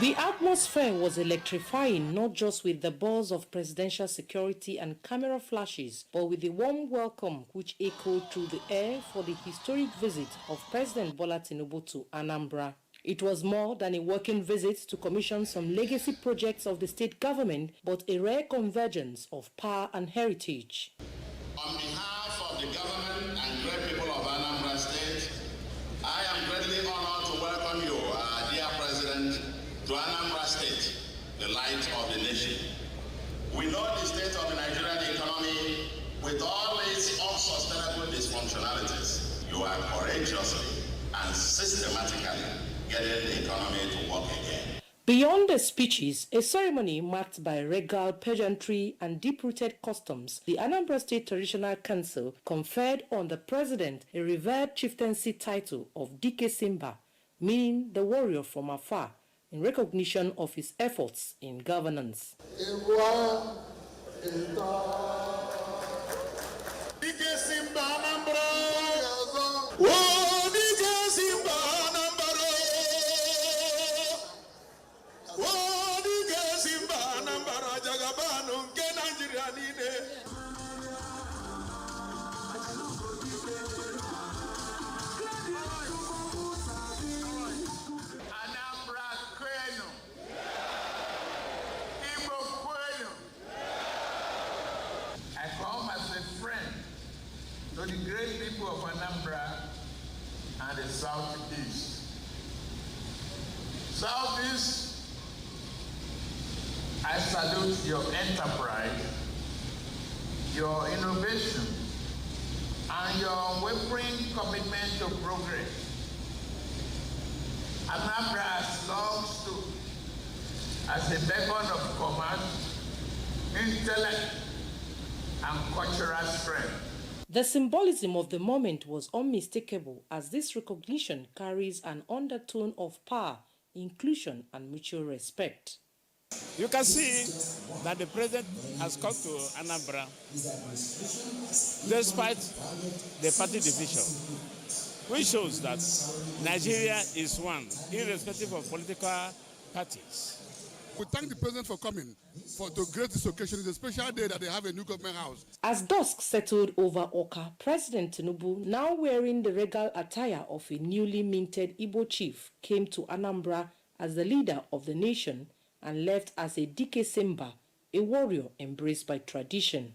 The atmosphere was electrifying, not just with the buzz of presidential security and camera flashes, but with the warm welcome which echoed through the air for the historic visit of President Bola Tinubu to Anambra. It was more than a working visit to commission some legacy projects of the state government, but a rare convergence of power and heritage. On behalf of the government and great people of Anambra State, I am greatly honored to welcome you, dear President, to Anambra State, the light of the nation. We know the state of the Nigerian economy with all its unsustainable dysfunctionalities. You are courageously and systematically getting the economy to work again. Beyond the speeches, a ceremony marked by regal pageantry and deep-rooted customs, the Anambra State Traditional Council conferred on the president a revered chieftaincy title of Dike Simba, meaning the warrior from afar, in recognition of his efforts in governance. To the great people of Anambra and the Southeast. Southeast, I salute your enterprise, your innovation, and your unwavering commitment to progress. Anambra has long stood as a beacon of commerce, intellect, and cultural strength. The symbolism of the moment was unmistakable, as this recognition carries an undertone of power, inclusion, and mutual respect. You can see that the president has come to Anambra despite the party division, which shows that Nigeria is one, irrespective of political parties. We thank the president for coming to grace this occasion. It's a special day that they have a new government house. As dusk settled over Oka, President Tinubu, now wearing the regal attire of a newly minted Igbo chief, came to Anambra as the leader of the nation and left as a Dike Simba, a warrior embraced by tradition.